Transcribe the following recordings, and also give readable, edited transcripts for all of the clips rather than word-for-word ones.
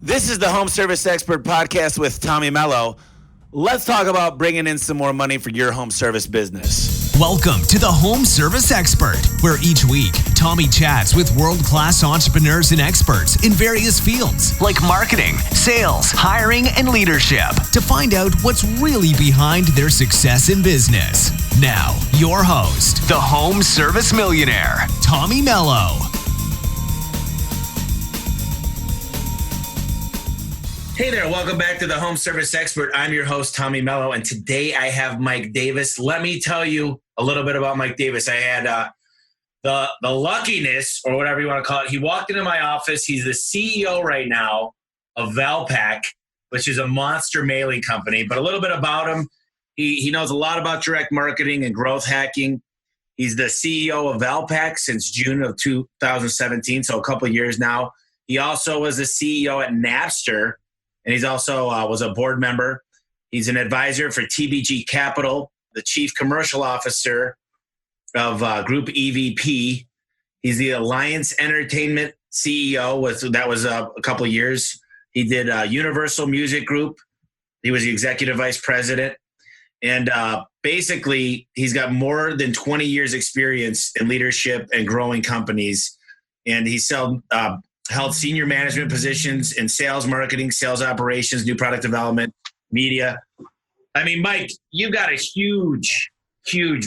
This is the Home Service Expert Podcast with Tommy Mello. Let's talk about bringing in some more money for your home service business. Welcome to the Home Service Expert, where each week, Tommy chats with world-class entrepreneurs and experts in various fields like marketing, sales, hiring, and leadership to find out what's really behind their success in business. Now, your host, the Home Service Millionaire, Tommy Mello. Hey there, welcome back to the Home Service Expert. I'm your host, Tommy Mello, and today I have Mike Davis. Let me tell you a little bit about Mike Davis. I had the luckiness, or whatever you want to call it. He walked into my office. He's the CEO right now of Valpak, which is a monster mailing company. But a little bit about him, he knows a lot about direct marketing and growth hacking. He's the CEO of Valpak since June of 2017, so a couple of years now. He also was the CEO at Napster. And he's also was a board member. He's an advisor for TBG Capital, the chief commercial officer of Group EVP. He's the Alliance Entertainment CEO. That was a couple of years. He did Universal Music Group. He was the executive vice president. And basically, he's got more than 20 years experience in leadership and growing companies. And he's held senior management positions in sales, marketing, sales operations, new product development, media. I mean, Mike, you've got a huge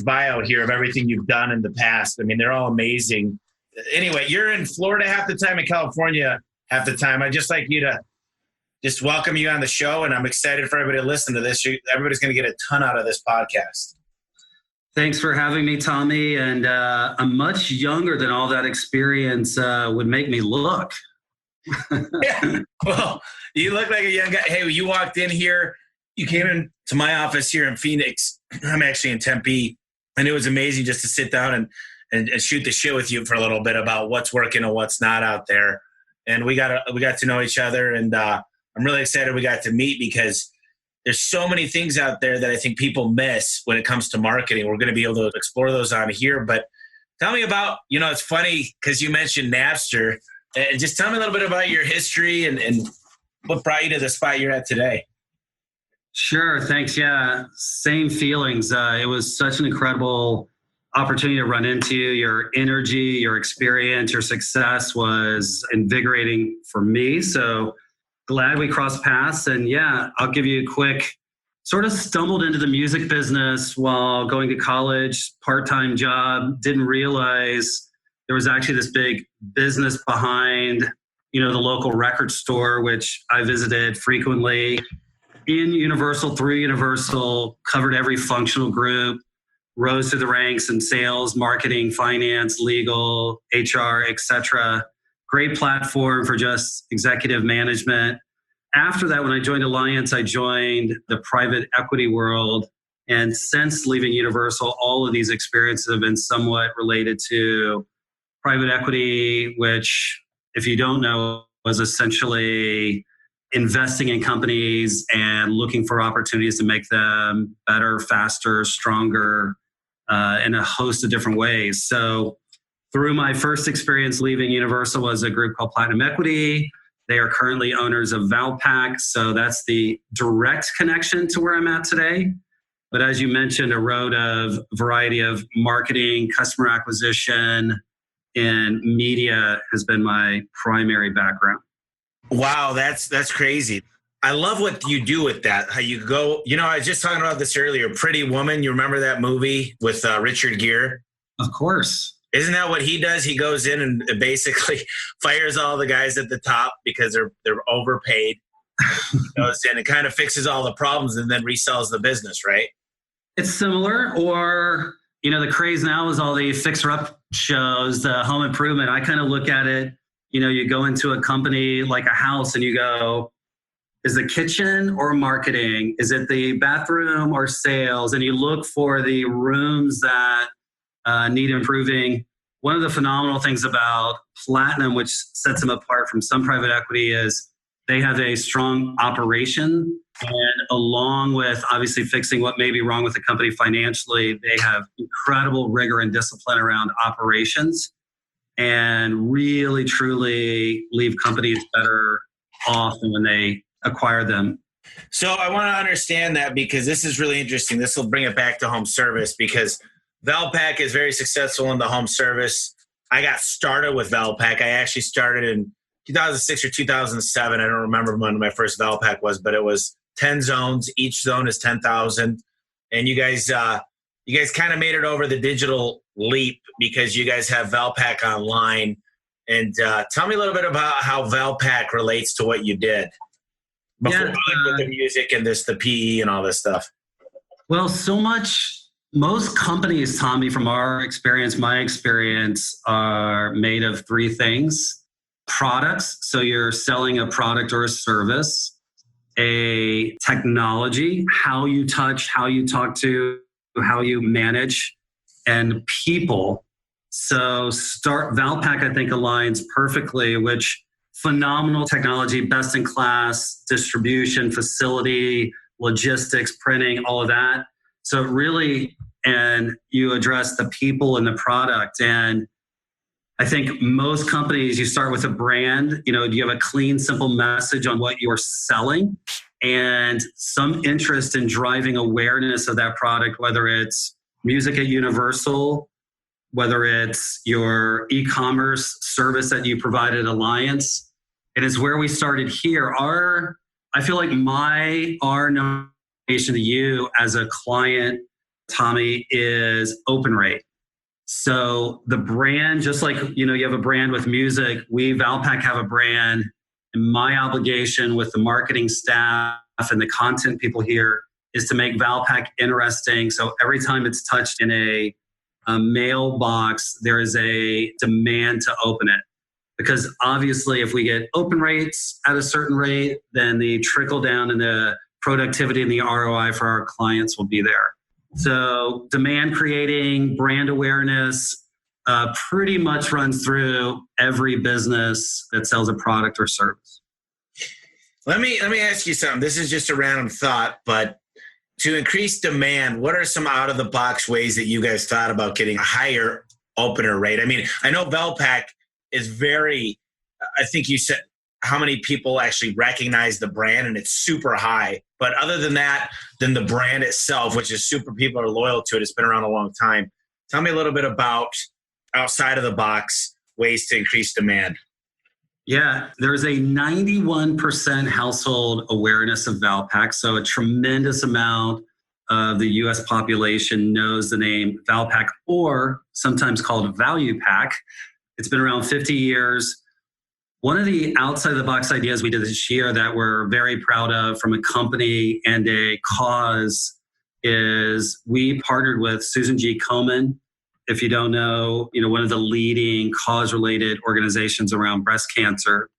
bio here of everything you've done in the past. I mean, they're all amazing. Anyway, you're in Florida half the time, in California half the time. I'd just like you to just welcome you on the show, and I'm excited for everybody to listen to this. Everybody's going to get a ton out of this podcast. Thanks for having me, Tommy. And I'm much younger than all that experience would make me look. Yeah. Well, you look like a young guy. Hey, you walked in here. You came into my office here in Phoenix. I'm actually in Tempe. And it was amazing just to sit down and shoot the shit with you for a little bit about what's working and what's not out there. And we got to know each other. And I'm really excited we got to meet because there's so many things out there that I think people miss when it comes to marketing. We're going to be able to explore those on here. But tell me about, it's funny because you mentioned Napster. And just tell me a little bit about your history and what brought you to the spot you're at today. Sure. Thanks. Yeah. Same feelings. It was such an incredible opportunity to run into you. Your energy, your experience, your success was invigorating for me. So glad we crossed paths. And yeah, I'll give you a quick, sort of stumbled into the music business while going to college, part-time job, didn't realize there was actually this big business behind, the local record store, which I visited frequently in Universal, through Universal, covered every functional group, rose through the ranks in sales, marketing, finance, legal, HR, etc. Great platform for just executive management. After that, when I joined Alliance, I joined the private equity world. And since leaving Universal, all of these experiences have been somewhat related to private equity, which, if you don't know, was essentially investing in companies and looking for opportunities to make them better, faster, stronger, in a host of different ways. So through my first experience leaving Universal was a group called Platinum Equity. They are currently owners of Valpak, so that's the direct connection to where I'm at today. But as you mentioned, a road of variety of marketing, customer acquisition, and media has been my primary background. Wow, that's crazy. I love what you do with that. How you go, I was just talking about this earlier. Pretty Woman, you remember that movie with Richard Gere? Of course. Isn't that what he does? He goes in and basically fires all the guys at the top because they're overpaid. He goes in and kind of fixes all the problems and then resells the business, right? It's similar. Or, the craze now is all the fixer-up shows, the home improvement. I kind of look at it, you go into a company like a house and you go, is it kitchen or marketing? Is it the bathroom or sales? And you look for the rooms that need improving. One of the phenomenal things about Platinum, which sets them apart from some private equity, is they have a strong operation. And along with obviously fixing what may be wrong with the company financially, they have incredible rigor and discipline around operations and really, truly leave companies better awesome when they acquire them. So I want to understand that because this is really interesting. This will bring it back to home service because Valpak is very successful in the home service. I got started with Valpak. I actually started in 2006 or 2007. I don't remember when my first Valpak was, but it was 10 zones. Each zone is 10,000. And you guys kind of made it over the digital leap because you guys have Valpak online. And tell me a little bit about how Valpak relates to what you did before, with the music and the PE and all this stuff. Well, most companies, Tommy, from our experience, my experience, are made of three things. Products, so you're selling a product or a service. A technology, how you touch, how you talk to, how you manage, and people. So Valpak, I think, aligns perfectly, which phenomenal technology, best in class, distribution, facility, logistics, printing, all of that. So really, and you address the people and the product. And I think most companies, you start with a brand, you have a clean, simple message on what you're selling and some interest in driving awareness of that product, whether it's music at Universal, whether it's your e-commerce service that you provide at Alliance. It is where we started here. I feel like our nomination to you as a client, Tommy, is open rate. So the brand, just like, you have a brand with music, we Valpak have a brand, and my obligation with the marketing staff and the content people here is to make Valpak interesting. So every time it's touched in a mailbox, there is a demand to open it. Because obviously if we get open rates at a certain rate, then the trickle down in the productivity and the ROI for our clients will be there. So demand creating, brand awareness, pretty much runs through every business that sells a product or service. Let me ask you something. This is just a random thought, but to increase demand, what are some out of the box ways that you guys thought about getting a higher opener rate? I mean, I know Valpak is I think you said how many people actually recognize the brand, and it's super high. But other than that, than the brand itself, which is super, people are loyal to it. It's been around a long time. Tell me a little bit about outside of the box ways to increase demand. Yeah, there's a 91% household awareness of Valpak. So a tremendous amount of the U.S. population knows the name Valpak, or sometimes called Value Pack. It's been around 50 years. One of the outside of the box ideas we did this year that we're very proud of from a company and a cause is we partnered with Susan G. Komen. If you don't know, one of the leading cause-related organizations around breast cancer.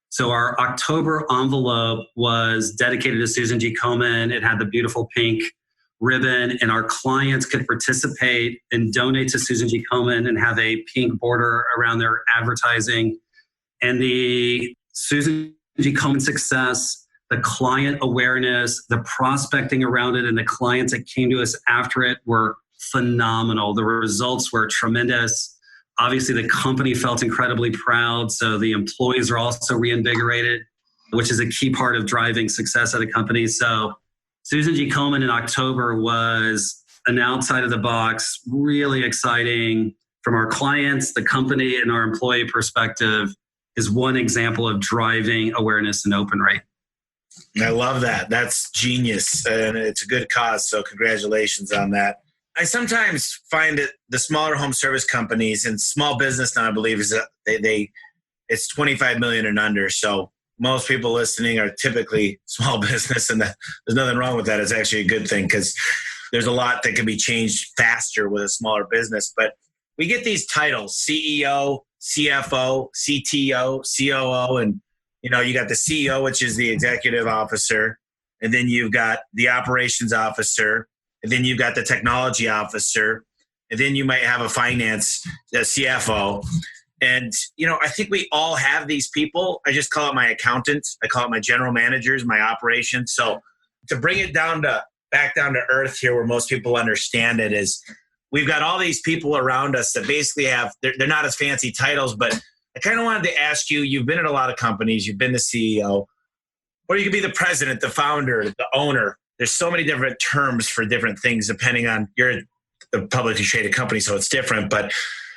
So our October envelope was dedicated to Susan G. Komen. It had the beautiful pink ribbon, and our clients could participate and donate to Susan G. Komen and have a pink border around their advertising. And the Susan G. Komen success, the client awareness, the prospecting around it, and the clients that came to us after it were phenomenal. The results were tremendous. Obviously, the company felt incredibly proud. So the employees are also reinvigorated, which is a key part of driving success at a company. So Susan G. Komen in October was an outside of the box, really exciting from our clients, the company, and our employee perspective. Is one example of driving awareness and open rate. I love that. That's genius. And it's a good cause. So congratulations on that. I sometimes find that the smaller home service companies and small business now, I believe, is that it's 25 million and under. So most people listening are typically small business, and there's nothing wrong with that. It's actually a good thing because there's a lot that can be changed faster with a smaller business. But we get these titles, CEO, CFO, CTO, COO, and you got the CEO, which is the executive officer, and then you've got the operations officer, and then you've got the technology officer, and then you might have a finance, the CFO. And I think we all have these people. I just call it my accountant. I call it my general managers, my operations. So to bring it back down to earth here, where most people understand it, is we've got all these people around us that basically they're not as fancy titles, but I kind of wanted to ask you, you've been at a lot of companies, you've been the CEO. or you could be the president, the founder, the owner. There's so many different terms for different things depending on you're a publicly traded company, so it's different. But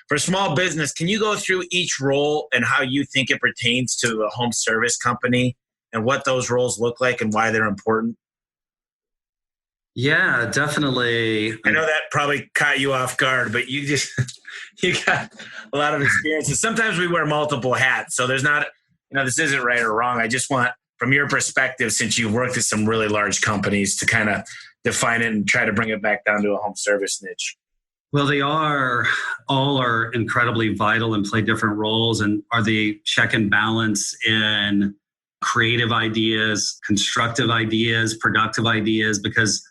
for small business, can you go through each role and how you think it pertains to a home service company and what those roles look like and why they're important? Yeah, definitely. I know that probably caught you off guard, but you got a lot of experiences. Sometimes we wear multiple hats. So there's not, this isn't right or wrong. I just want, from your perspective, since you've worked at some really large companies, to kind of define it and try to bring it back down to a home service niche. Well, they all are incredibly vital and play different roles and are the check and balance in creative ideas, constructive ideas, productive ideas, because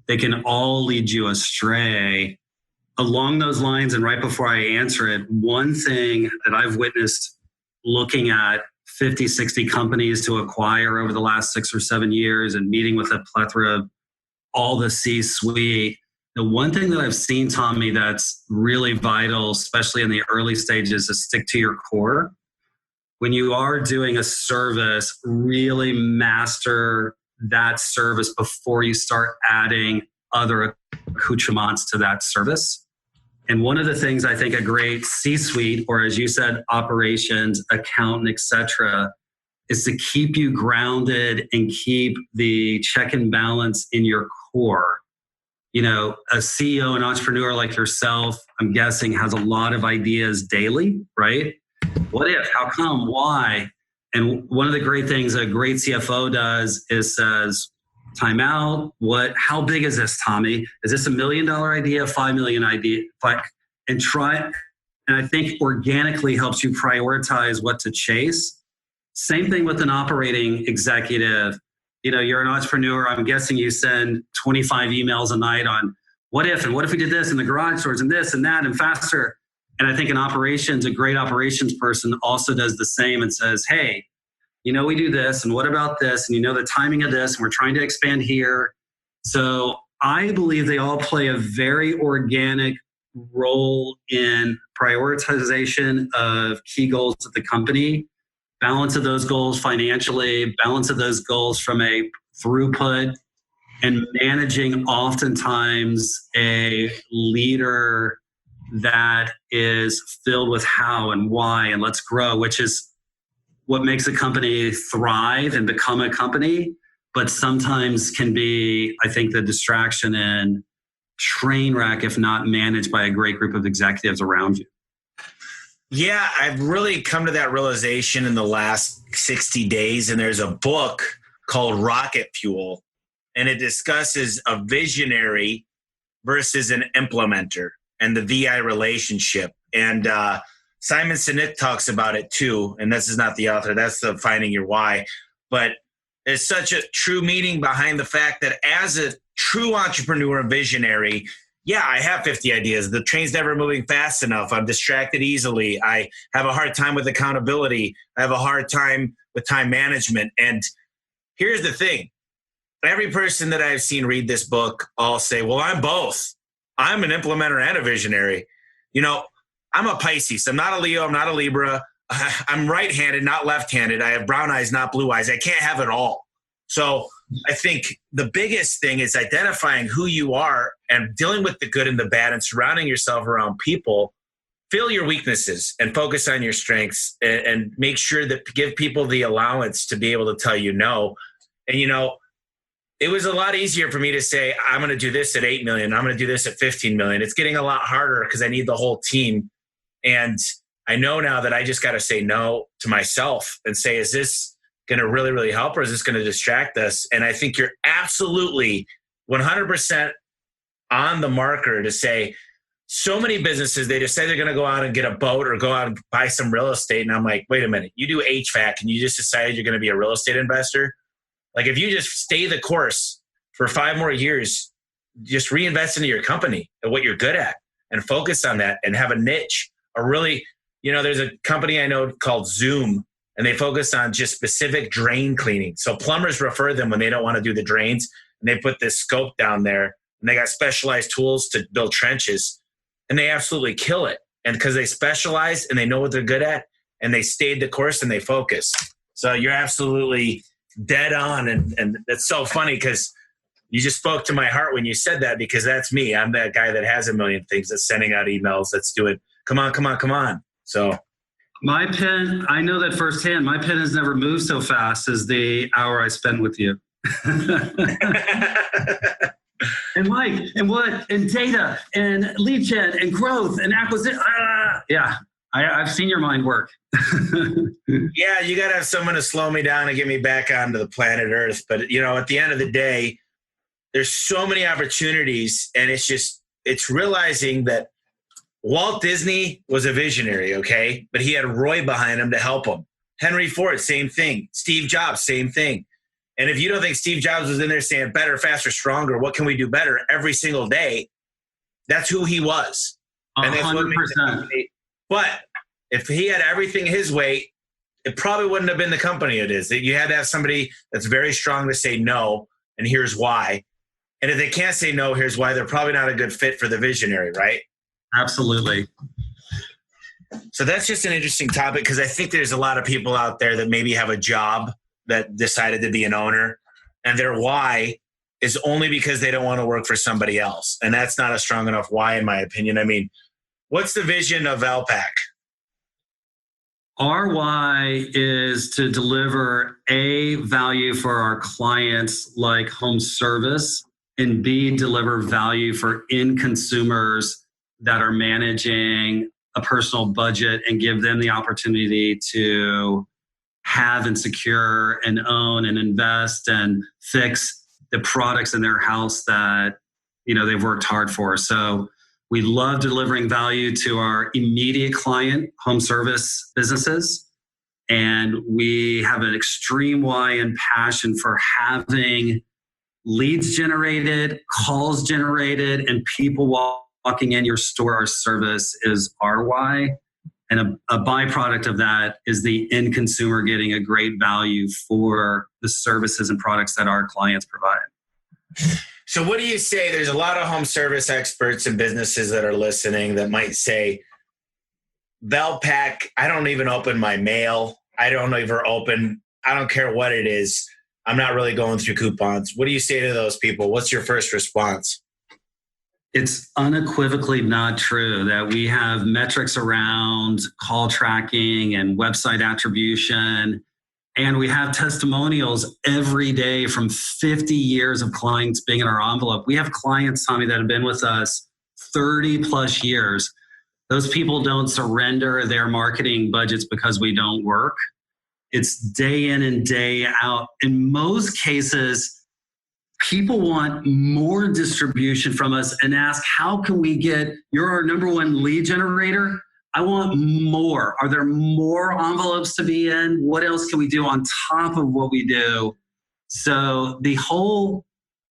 they can all lead you astray. Along those lines, and right before I answer it, one thing that I've witnessed looking at 50, 60 companies to acquire over the last 6 or 7 years and meeting with a plethora of all the C-suite, the one thing that I've seen, Tommy, that's really vital, especially in the early stages, is stick to your core. When you are doing a service, really master that service before you start adding other accoutrements to that service. And one of the things I think a great C-suite, or as you said, operations, accountant, etc., is to keep you grounded and keep the check and balance in your core. A CEO, an entrepreneur like yourself, I'm guessing, has a lot of ideas daily, right? What if? How come? Why? And one of the great things a great CFO does is says, time out. How big is this, Tommy? Is this $1 million idea, $5 million idea? And try it. And I think organically helps you prioritize what to chase. Same thing with an operating executive. You're an entrepreneur. I'm guessing you send 25 emails a night on what if, and what if we did this in the garage doors and this and that and faster. And I think a great operations person also does the same and says, hey, we do this, and what about this? And the timing of this, and we're trying to expand here. So I believe they all play a very organic role in prioritization of key goals of the company, balance of those goals financially, balance of those goals from a throughput, and managing oftentimes a leader that is filled with how and why and let's grow, which is what makes a company thrive and become a company, but sometimes can be, I think, the distraction and train wreck if not managed by a great group of executives around you. Yeah, I've really come to that realization in the last 60 days. And there's a book called Rocket Fuel, and it discusses a visionary versus an implementer and the VI relationship. And Simon Sinek talks about it too. And this is not the author, that's the Finding Your Why. But there's such a true meaning behind the fact that as a true entrepreneur and visionary, yeah, I have 50 ideas. The train's never moving fast enough. I'm distracted easily. I have a hard time with accountability. I have a hard time with time management. And here's the thing. Every person that I've seen read this book all say, well, I'm both. I'm an implementer and a visionary. I'm a Pisces. I'm not a Leo. I'm not a Libra. I'm right-handed, not left-handed. I have brown eyes, not blue eyes. I can't have it all. So I think the biggest thing is identifying who you are and dealing with the good and the bad and surrounding yourself around people. Fill your weaknesses and focus on your strengths and make sure that give people the allowance to be able to tell you no. And, it was a lot easier for me to say, I'm going to do this at 8 million. I'm going to do this at 15 million. It's getting a lot harder because I need the whole team. And I know now that I just got to say no to myself and say, is this going to really, really help, or is this going to distract us? And I think you're absolutely 100% on the marker to say, so many businesses, they just say they're going to go out and get a boat or go out and buy some real estate. And I'm like, wait a minute, you do HVAC and you just decided you're going to be a real estate investor? Like, if you just stay the course for 5 more years, just reinvest into your company and what you're good at and focus on that and have a niche. Or really, there's a company I know called Zoom, and they focus on just specific drain cleaning. So plumbers refer them when they don't want to do the drains, and they put this scope down there, and they got specialized tools to build trenches, and they absolutely kill it. And because they specialize and they know what they're good at, and they stayed the course and they focus. So you're absolutely dead on. And that's so funny because you just spoke to my heart when you said that, because that's me. I'm that guy that has a million things, that's sending out emails, that's doing, come on. So my pen, I know that firsthand. My pen has never moved so fast as the hour I spent with you. And Mike, and what, and data, and lead gen, and growth, and acquisition. Yeah, I've seen your mind work. Yeah, you got to have someone to slow me down and get me back onto the planet Earth. But, at the end of the day, there's so many opportunities, and it's realizing that Walt Disney was a visionary, okay? But he had Roy behind him to help him. Henry Ford, same thing. Steve Jobs, same thing. And if you don't think Steve Jobs was in there saying better, faster, stronger, what can we do better every single day? That's who he was. 100%. But if he had everything his way, it probably wouldn't have been the company it is. You had to have somebody that's very strong to say no, and here's why. And if they can't say no, here's why. They're probably not a good fit for the visionary, right? Absolutely. So that's just an interesting topic, because I think there's a lot of people out there that maybe have a job that decided to be an owner, and their why is only because they don't want to work for somebody else. And that's not a strong enough why, in my opinion. I mean, what's the vision of Valpak? Our why is to deliver A, value for our clients like home service, and B, deliver value for end consumers that are managing a personal budget and give them the opportunity to have and secure and own and invest and fix the products in their house that they've worked hard for. So we love delivering value to our immediate client, home service businesses. And we have an extreme why and passion for having leads generated, calls generated, and people walking in your store. Our service is our why. And a byproduct of that is the end consumer getting a great value for the services and products that our clients provide. So what do you say? There's a lot of home service experts and businesses that are listening that might say, Valpak, I don't even open my mail. I don't care what it is. I'm not really going through coupons. What do you say to those people? What's your first response? It's unequivocally not true that we have metrics around call tracking and website attribution. And we have testimonials every day from 50 years of clients being in our envelope. We have clients, Tommy, that have been with us 30 plus years. Those people don't surrender their marketing budgets because we don't work. It's day in and day out. In most cases, people want more distribution from us and ask, how can we you're our number one lead generator. I want more. Are there more envelopes to be in? What else can we do on top of what we do? So the whole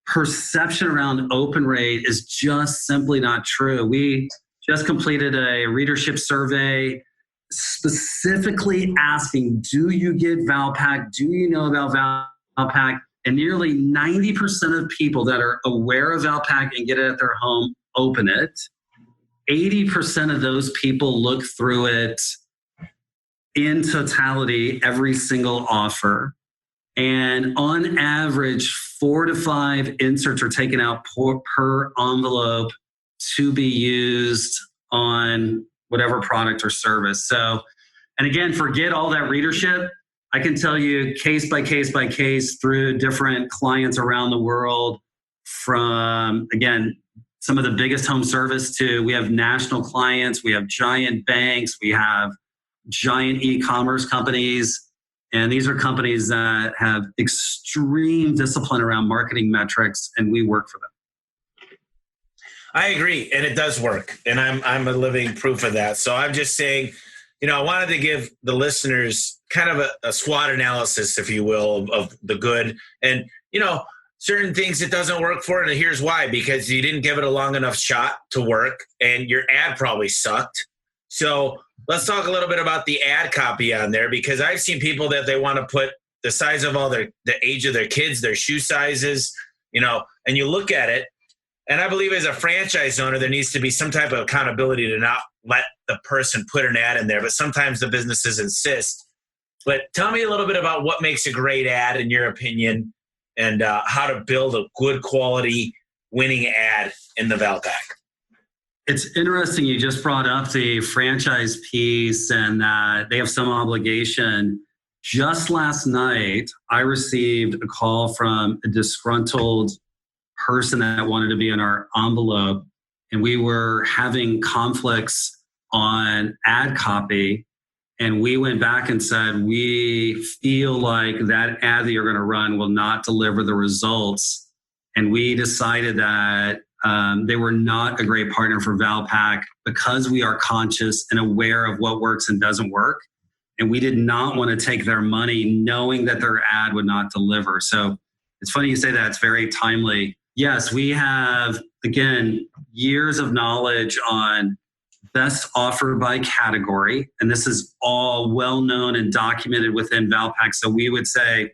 perception around open rate is just simply not true. We just completed a readership survey specifically asking, do you get Valpak? Do you know about Valpak? And nearly 90% of people that are aware of Valpak and get it at their home open it. 80% of those people look through it in totality, every single offer. And on average, 4 to 5 inserts are taken out per envelope to be used on whatever product or service. So, and again, forget all that readership. I can tell you case by case by case through different clients around the world, from, again, some of the biggest home service to, we have national clients, we have giant banks, we have giant e-commerce companies. And these are companies that have extreme discipline around marketing metrics, and we work for them. I agree, and it does work, and I'm a living proof of that. So I'm just saying, I wanted to give the listeners kind of a SWOT analysis, if you will, of the good, and certain things it doesn't work for, and here's why: because you didn't give it a long enough shot to work, and your ad probably sucked. So let's talk a little bit about the ad copy on there, because I've seen people that they want to put the size of the age of their kids, their shoe sizes, and you look at it. And I believe as a franchise owner, there needs to be some type of accountability to not let the person put an ad in there. But sometimes the businesses insist. But tell me a little bit about what makes a great ad in your opinion, and how to build a good quality winning ad in the Valpak. It's interesting you just brought up the franchise piece and that they have some obligation. Just last night, I received a call from a disgruntled person that wanted to be in our envelope, and we were having conflicts on ad copy. And we went back and said, we feel like that ad that you're going to run will not deliver the results. And we decided that they were not a great partner for Valpak because we are conscious and aware of what works and doesn't work. And we did not want to take their money knowing that their ad would not deliver. So it's funny you say that. It's very timely. Yes, we have, again, years of knowledge on best offer by category. And this is all well known and documented within Valpak. So we would say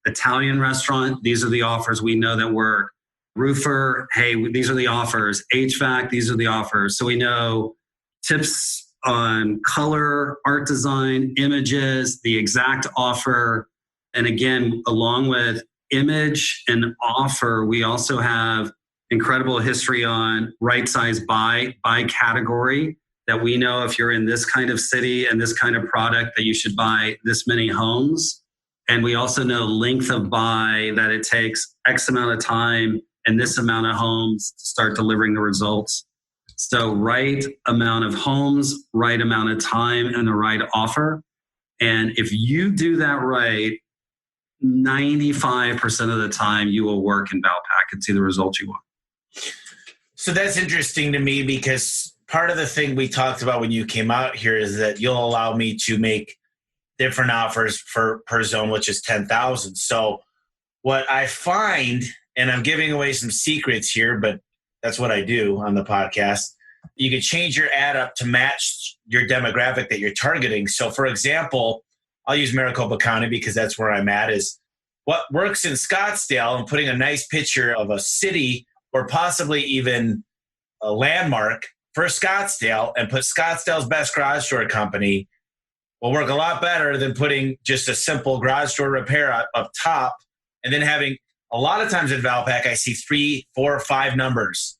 Italian restaurant, these are the offers we know that work. Roofer, hey, these are the offers. HVAC, these are the offers. So we know tips on color, art design, images, the exact offer. And again, along with image and offer, we also have incredible history on right size by category, that we know if you're in this kind of city and this kind of product that you should buy this many homes. And we also know length of buy, that it takes X amount of time and this amount of homes to start delivering the results. So right amount of homes, right amount of time, and the right offer. And if you do that right, 95% of the time you will work in Valpak and see the results you want. So that's interesting to me, because part of the thing we talked about when you came out here is that you'll allow me to make different offers per zone, which is 10,000. So what I find, and I'm giving away some secrets here, but that's what I do on the podcast, you can change your ad up to match your demographic that you're targeting. So for example, I'll use Maricopa County because that's where I'm at, is what works in Scottsdale, and putting a nice picture of a city or possibly even a landmark for Scottsdale and put Scottsdale's best garage door company will work a lot better than putting just a simple garage door repair up top. And then having, a lot of times in Valpak, I see 3, 4, 5 numbers.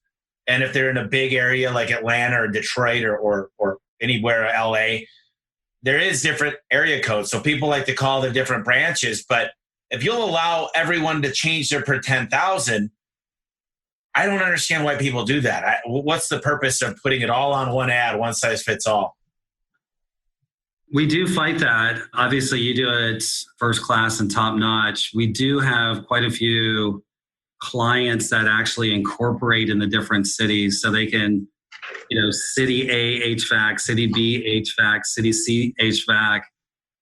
And if they're in a big area like Atlanta or Detroit or anywhere, LA, there is different area codes. So people like to call the different branches. But if you'll allow everyone to change their per 10,000, I don't understand why people do that. What's the purpose of putting it all on one ad, one size fits all? We do fight that. Obviously, you do it first class and top notch. We do have quite a few clients that actually incorporate in the different cities, so they can, city A HVAC, city B HVAC, city C HVAC.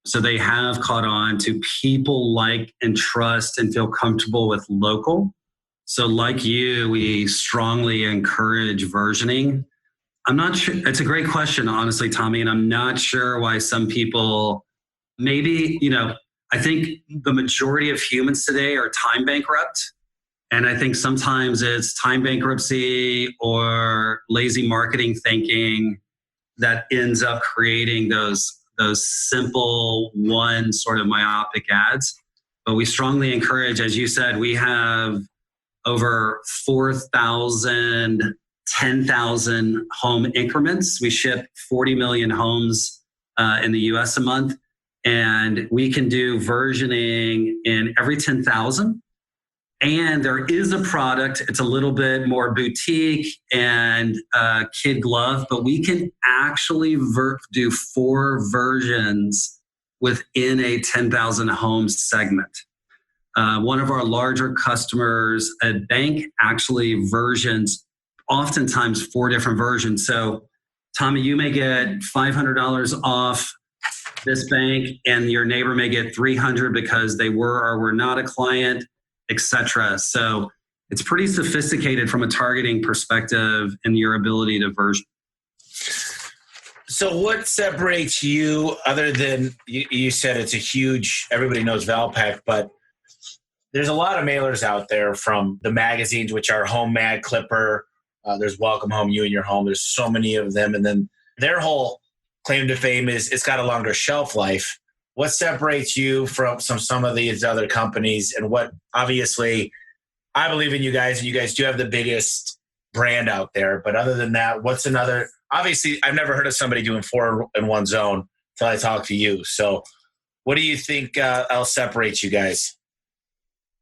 So they have caught on to people like and trust and feel comfortable with local. So like you, we strongly encourage versioning. I'm not sure. It's a great question, honestly, Tommy, and I'm not sure why some people maybe, I think the majority of humans today are time bankrupt. And I think sometimes it's time bankruptcy or lazy marketing thinking that ends up creating those simple one sort of myopic ads. But we strongly encourage, as you said, we have over 4,000, 10,000 home increments. We ship 40 million homes in the US a month. And we can do versioning in every 10,000. And there is a product, it's a little bit more boutique and kid glove, but we can actually do 4 versions within a 10,000 homes segment. One of our larger customers, a bank, actually versions oftentimes 4 different versions. So Tommy, you may get $500 off this bank and your neighbor may get $300 because they were or were not a client, etc. So it's pretty sophisticated from a targeting perspective and your ability to version. So what separates you, other than you said it's a huge, everybody knows Valpak, but there's a lot of mailers out there from the magazines, which are Home Mag, Clipper, there's Welcome Home, You and Your Home. There's so many of them. And then their whole claim to fame is it's got a longer shelf life. what separates you from some of these other companies, and what, obviously, I believe in you guys, and you guys do have the biggest brand out there. But other than that, what's another? Obviously, I've never heard of somebody doing 4 in one zone until I talk to you. So what do you think else separates you guys?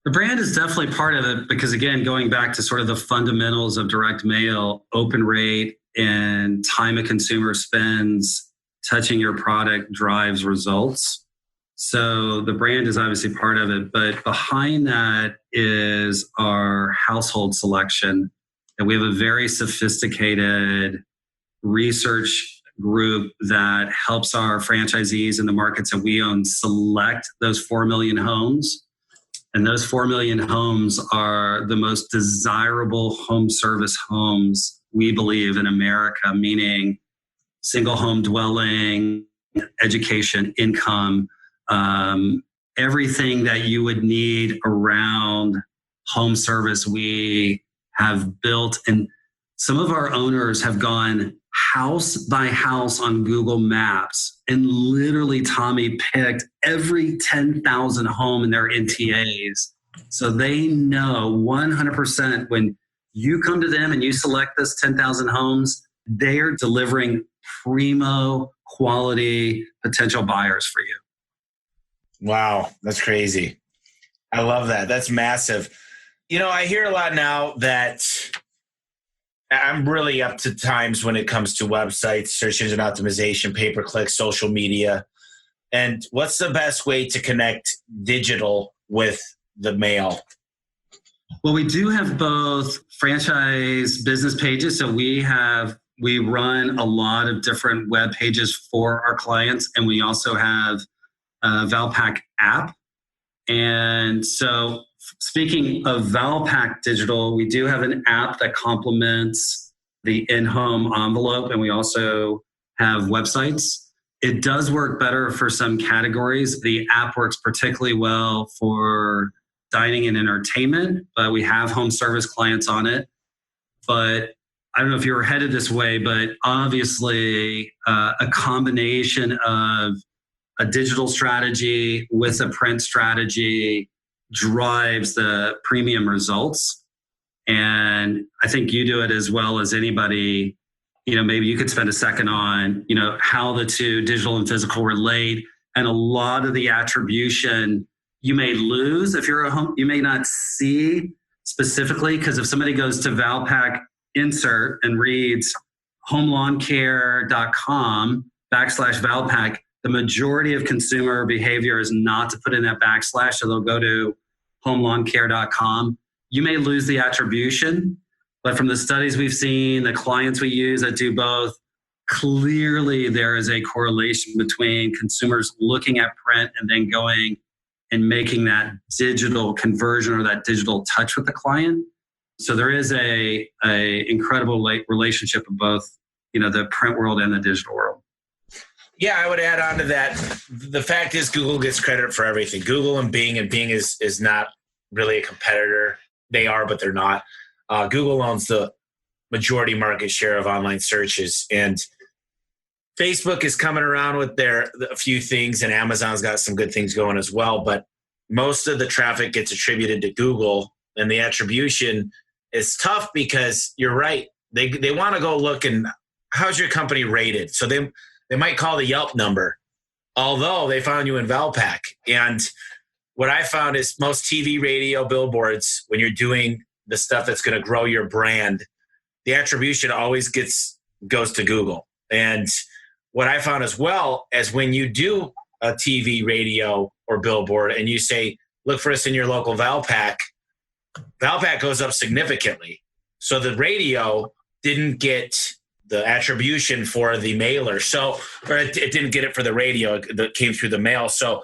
The brand is definitely part of it because, again, going back to sort of the fundamentals of direct mail, open rate and time a consumer spends touching your product drives results. So the brand is obviously part of it, but behind that is our household selection. And we have a very sophisticated research group that helps our franchisees in the markets that we own select those 4 million homes. And those 4 million homes are the most desirable home service homes, we believe, in America, meaning single home dwelling, education, income, everything that you would need around home service we have built. And some of our owners have gone house by house on Google Maps and literally, Tommy, picked every 10,000 home in their NTAs. So they know 100% when you come to them and you select this 10,000 homes, they are delivering primo quality potential buyers for you. Wow, that's crazy. I love that. That's massive. I hear a lot now that I'm really up to times when it comes to websites, search engine optimization, pay-per-click, social media. And what's the best way to connect digital with the mail? Well, we do have both franchise business pages. So we run a lot of different web pages for our clients, and we also have a Valpak app. And so speaking of Valpak Digital, we do have an app that complements the in-home envelope, and we also have websites. It does work better for some categories. The app works particularly well for dining and entertainment, but we have home service clients on it. But I don't know if you were headed this way, but obviously a combination of a digital strategy with a print strategy drives the premium results. And I think you do it as well as anybody. Maybe you could spend a second on, how the two, digital and physical, relate. And a lot of the attribution you may lose if you're a home, you may not see specifically, because if somebody goes to Valpak insert and reads homelawncare.com/Valpak, the majority of consumer behavior is not to put in that /, so they'll go to homelawncare.com. You may lose the attribution, but from the studies we've seen, the clients we use that do both, clearly there is a correlation between consumers looking at print and then going and making that digital conversion or that digital touch with the client. So there is a incredible relationship of both, the print world and the digital world. Yeah, I would add on to that. The fact is Google gets credit for everything. Google and Bing is not really a competitor. They are, but they're not. Google owns the majority market share of online searches, and Facebook is coming around with a few things, and Amazon's got some good things going as well. But most of the traffic gets attributed to Google, and the attribution is tough because you're right. They want to go look and how's your company rated? So they might call the Yelp number, although they found you in Valpak. And what I found is most TV, radio, billboards, when you're doing the stuff that's going to grow your brand, the attribution always goes to Google. And what I found as well as when you do a TV, radio, or billboard and you say, look for us in your local Valpak goes up significantly. So the radio didn't get the attribution for the mailer. Or it didn't get it for the radio that came through the mail. So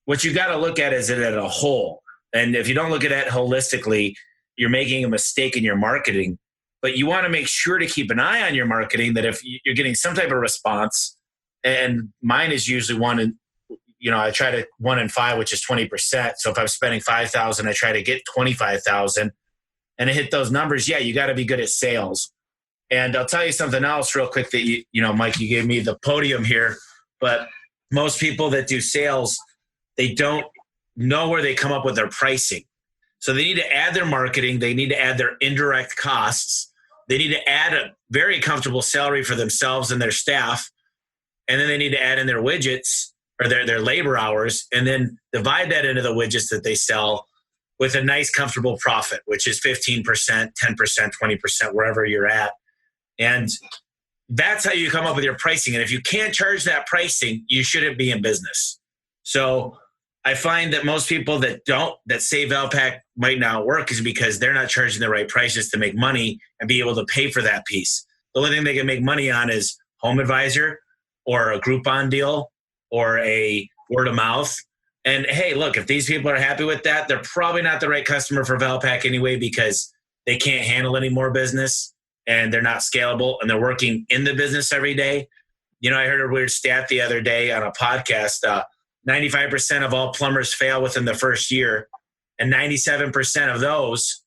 what you got to look at is it as a whole. And if you don't look at it holistically, you're making a mistake in your marketing. But you want to make sure to keep an eye on your marketing, that if you're getting some type of response, and mine is usually I try to 1 in 5, which is 20%. So if I'm spending $5,000, I try to get $25,000 and I hit those numbers. Yeah, you got to be good at sales. And I'll tell you something else real quick that Mike, you gave me the podium here, but most people that do sales, they don't know where they come up with their pricing. So they need to add their marketing. They need to add their indirect costs. They need to add a very comfortable salary for themselves and their staff. And then they need to add in their widgets or their labor hours, and then divide that into the widgets that they sell with a nice, comfortable profit, which is 15%, 10%, 20%, wherever you're at. And that's how you come up with your pricing. And if you can't charge that pricing, you shouldn't be in business. So I find that most people that say Valpak might not work is because they're not charging the right prices to make money and be able to pay for that piece. The only thing they can make money on is Home Advisor or a Groupon deal or a word of mouth. And hey, look, if these people are happy with that, they're probably not the right customer for Valpak anyway, because they can't handle any more business and they're not scalable and they're working in the business every day. You know, I heard a weird stat the other day on a podcast. 95% of all plumbers fail within the first year, and 97% of those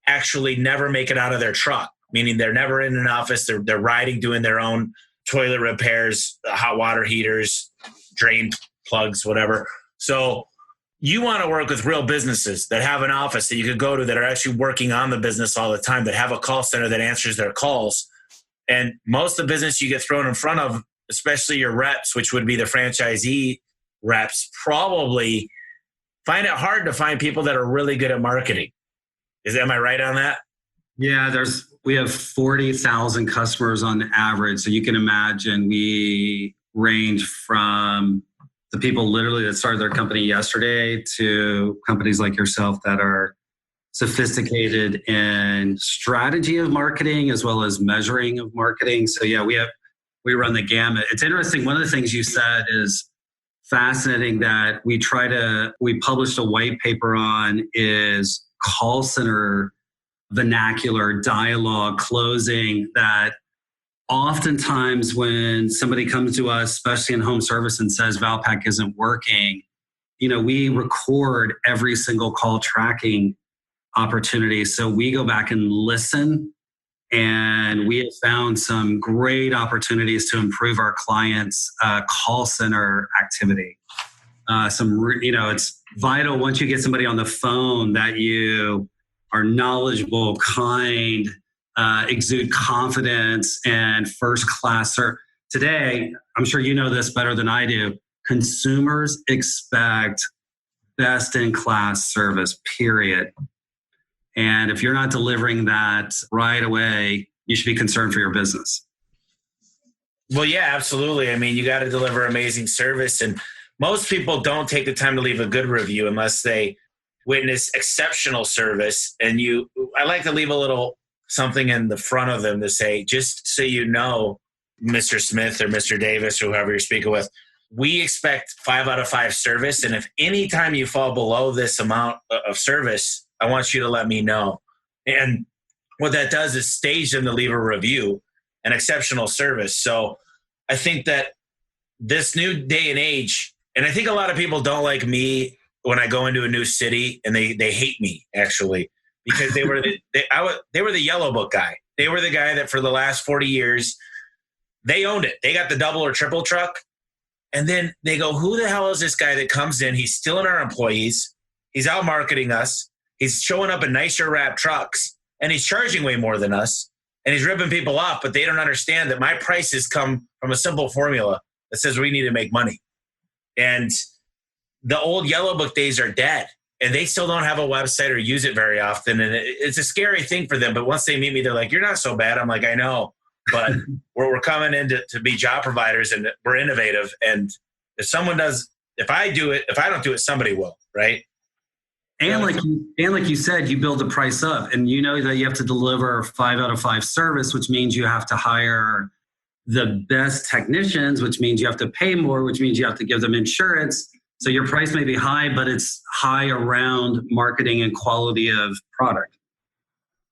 actually never make it out of their truck, meaning they're never in an office. They're riding, doing their own toilet repairs, hot water heaters, drain plugs, whatever. So you want to work with real businesses that have an office that you could go to, that are actually working on the business all the time, that have a call center that answers their calls. And most of the business you get thrown in front of, especially your reps, which would be the franchisee reps, probably find it hard to find people that are really good at marketing. Am I right on that? Yeah, we have 40,000 customers on average. So you can imagine we range from the people literally that started their company yesterday to companies like yourself that are sophisticated in strategy of marketing as well as measuring of marketing. So yeah, we run the gamut. It's interesting. One of the things you said is fascinating that we published a white paper on is call center vernacular, dialogue, closing, that oftentimes when somebody comes to us, especially in home service, and says Valpak isn't working, we record every single call tracking opportunity. So we go back and listen, and we have found some great opportunities to improve our clients' call center activity. It's vital once you get somebody on the phone that you are knowledgeable, kind, exude confidence and first class. Today, I'm sure you know this better than I do, consumers expect best in class service, period. And if you're not delivering that right away, you should be concerned for your business. Well, yeah, absolutely. I mean, you got to deliver amazing service. And most people don't take the time to leave a good review unless they witness exceptional service. And I like to leave a little something in the front of them to say, just so you know, Mr. Smith or Mr. Davis or whoever you're speaking with, we expect 5 out of 5 service. And if any time you fall below this amount of service, I want you to let me know. And what that does is stage them to leave a review, an exceptional service. So I think that this new day and age, and I think a lot of people don't like me when I go into a new city, and they hate me actually, because they were the Yellow Book guy. They were the guy that for the last 40 years, they owned it. They got the double or triple truck. And then they go, who the hell is this guy that comes in? He's stealing our employees. He's out marketing us. He's showing up in nicer wrapped trucks, and he's charging way more than us. And he's ripping people off, but they don't understand that my prices come from a simple formula that says we need to make money. And the old Yellow Book days are dead, and they still don't have a website or use it very often. And it's a scary thing for them. But once they meet me, they're like, you're not so bad. I'm like, I know, but we're coming in to be job providers, and we're innovative. And if I don't do it, somebody will, right? And like you said, you build the price up, and you know that you have to deliver 5 out of 5 service, which means you have to hire the best technicians, which means you have to pay more, which means you have to give them insurance. So your price may be high, but it's high around marketing and quality of product.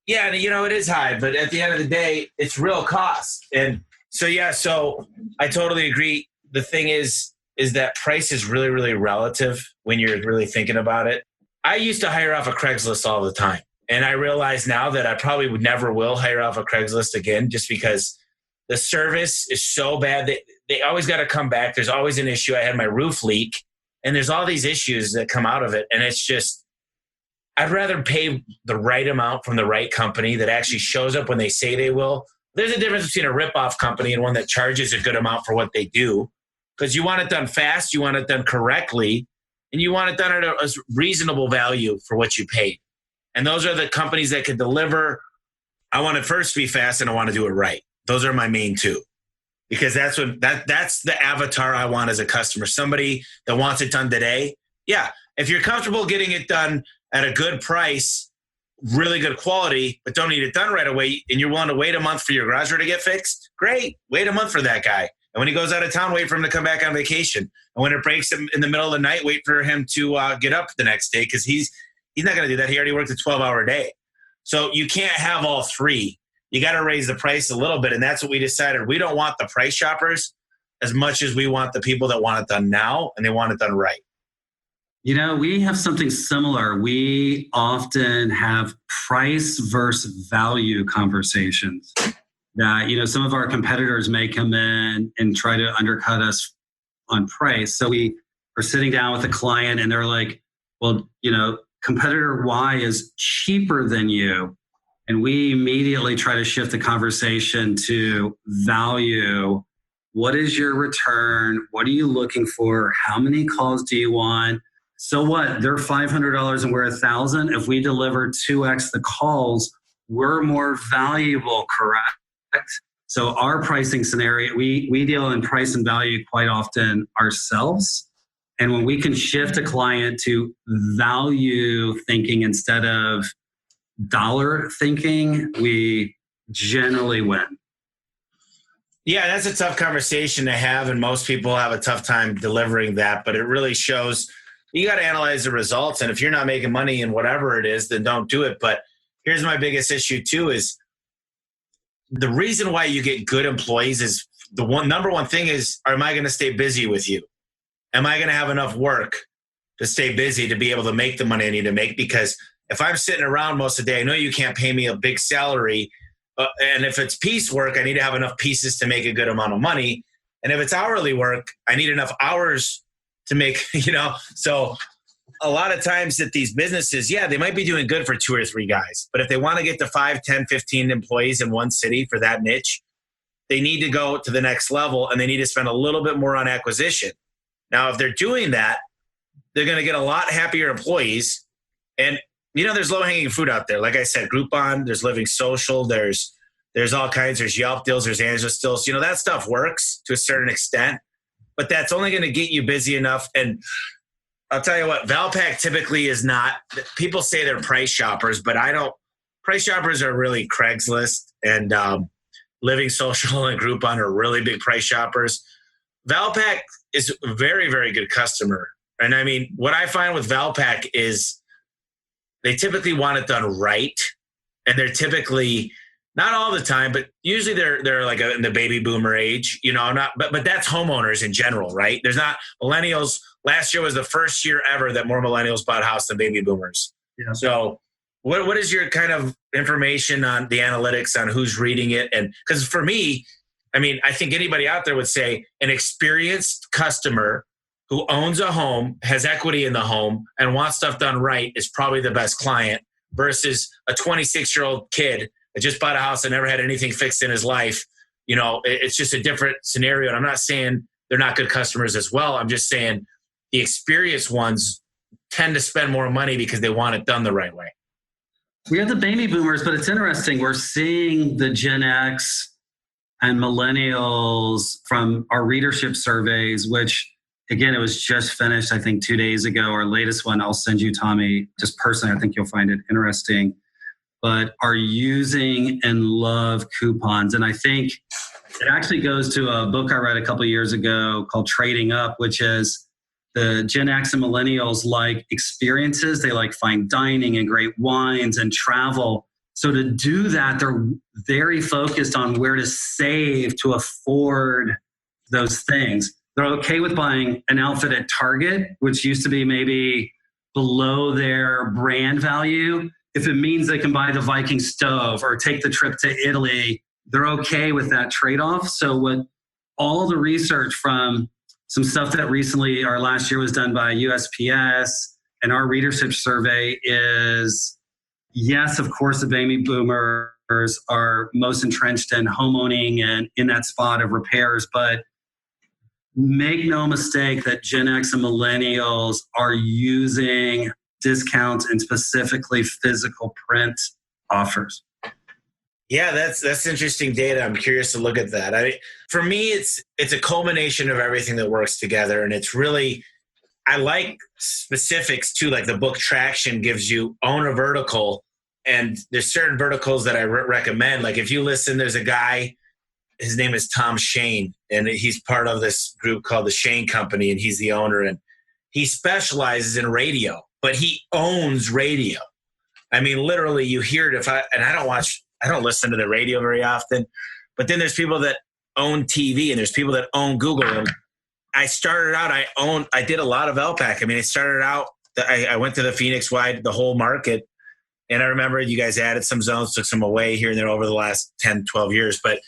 Yeah, and it is high, but at the end of the day, it's real cost. And so I totally agree. The thing is that price is really, really relative when you're really thinking about it. I used to hire off of Craigslist all the time. And I realize now that I probably never will hire off of Craigslist again, just because The service is so bad that they always got to come back. There's always an issue. I had my roof leak, and there's all these issues that come out of it. And it's just, I'd rather pay the right amount from the right company that actually shows up when they say they will. There's a difference between a rip-off company and one that charges a good amount for what they do, because you want it done fast, you want it done correctly, and you want it done at a reasonable value for what you paid. And those are the companies that can deliver. I want it first to be fast, and I want to do it right. Those are my main two, because that's the avatar I want as a customer. Somebody that wants it done today. Yeah, if you're comfortable getting it done at a good price, really good quality, but don't need it done right away, and you're willing to wait a month for your garage door to get fixed, great. Wait a month for that guy. And when he goes out of town, wait for him to come back on vacation. And when it breaks in the middle of the night, wait for him to get up the next day, because he's not going to do that. He already worked a 12-hour day. So you can't have all three. You got to raise the price a little bit. And that's what we decided. We don't want the price shoppers as much as we want the people that want it done now and they want it done right. You know, we have something similar. We often have price versus value conversations that, you know, some of our competitors may come in and try to undercut us on price. So we are sitting down with a client and they're like, well, you know, competitor Y is cheaper than you. And we immediately try to shift the conversation to value. What is your return? What are you looking for? How many calls do you want? So what? They're $500 and we're $1,000. If we deliver 2x the calls, we're more valuable, correct? So our pricing scenario, we deal in price and value quite often ourselves. And when we can shift a client to value thinking instead of dollar thinking, we generally win. Yeah, that's a tough conversation to have, and most people have a tough time delivering that, but it really shows you got to analyze the results. And if you're not making money in whatever it is, then don't do it. But here's my biggest issue too, is the reason why you get good employees is number one thing is, am I going to stay busy with you? Am I going to have enough work to stay busy to be able to make the money I need to make? Because if I'm sitting around most of the day, I know you can't pay me a big salary. And if it's piece work, I need to have enough pieces to make a good amount of money. And if it's hourly work, I need enough hours to make, so a lot of times that these businesses, yeah, they might be doing good for 2 or 3 guys. But if they want to get to 5, 10, 15 employees in one city for that niche, they need to go to the next level and they need to spend a little bit more on acquisition. Now, if they're doing that, they're going to get a lot happier employees. And there's low-hanging fruit out there. Like I said, Groupon, there's Living Social, there's all kinds, there's Yelp deals, there's Angela deals. That stuff works to a certain extent, but that's only going to get you busy enough. And I'll tell you what, Valpak typically is not, people say they're price shoppers, but price shoppers are really Craigslist and Living Social and Groupon are really big price shoppers. Valpak is a very, very good customer. And I mean, what I find with Valpak is they typically want it done right. And they're typically, not all the time, but usually they're like in the baby boomer age, but that's homeowners in general, right? There's not millennials. Last year was the first year ever that more millennials bought a house than baby boomers. Yeah. So what is your kind of information on the analytics on who's reading it? And because for me, I mean, I think anybody out there would say an experienced customer who owns a home, has equity in the home, and wants stuff done right is probably the best client versus a 26-year-old kid that just bought a house and never had anything fixed in his life. It's just a different scenario. And I'm not saying they're not good customers as well. I'm just saying the experienced ones tend to spend more money because they want it done the right way. We have the baby boomers, but it's interesting. We're seeing the Gen X and millennials from our readership surveys, which again, it was just finished, I think 2 days ago. Our latest one, I'll send you, Tommy, just personally, I think you'll find it interesting, but are using and love coupons. And I think it actually goes to a book I read a couple of years ago called Trading Up, which is the Gen X and millennials like experiences. They like fine dining and great wines and travel. So to do that, they're very focused on where to save to afford those things. They're okay with buying an outfit at Target, which used to be maybe below their brand value, if it means they can buy the Viking stove or take the trip to Italy they're okay with that trade-off. So what all the research from some stuff that recently or last year was done by USPS and our readership survey is, yes, of course, the baby boomers are most entrenched in homeowning and in that spot of repairs, but make no mistake that Gen X and millennials are using discounts and specifically physical print offers. Yeah, that's interesting data. I'm curious to look at that. For me, it's a culmination of everything that works together, and it's really, I like specifics too. Like the book Traction gives you own a vertical, and there's certain verticals that I recommend. Like if you listen, there's a guy. His name is Tom Shane, and he's part of this group called the Shane Company, and he's the owner, and he specializes in radio, but he owns radio. I mean, literally, you hear it. I don't listen to the radio very often, but then there's people that own TV, and there's people that own Google. And I started out, I did a lot of LPAC. I mean, I started out, I went to the Phoenix wide, the whole market, and I remember you guys added some zones, took some away here and there over the last 10, 12 years, but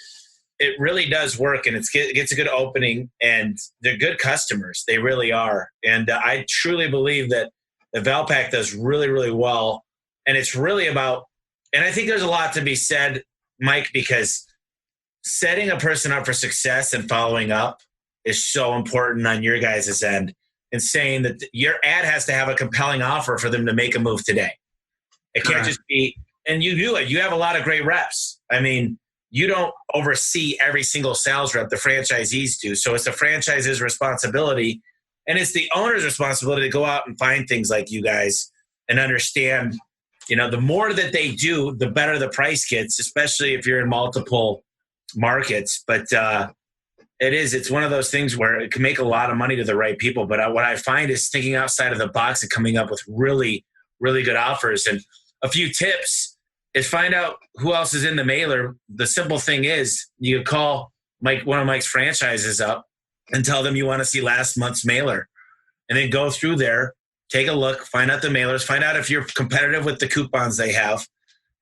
it really does work, and it gets a good opening, and they're good customers. They really are. And I truly believe that the Valpak does really, really well. And it's really about, and I think there's a lot to be said, Mike, because setting a person up for success and following up is so important on your guys' end, and saying that your ad has to have a compelling offer for them to make a move today. It can't just be, and you do it. You have a lot of great reps. I mean, you don't oversee every single sales rep. The franchisees do. So it's the franchisee's responsibility, and it's the owner's responsibility to go out and find things like you guys and understand, the more that they do, the better the price gets, especially if you're in multiple markets. But it's one of those things where it can make a lot of money to the right people. But what I find is thinking outside of the box and coming up with really, really good offers. And a few tips is find out who else is in the mailer. The simple thing is you call one of Mike's franchises up and tell them you want to see last month's mailer, and then go through there, take a look, find out the mailers, find out if you're competitive with the coupons they have.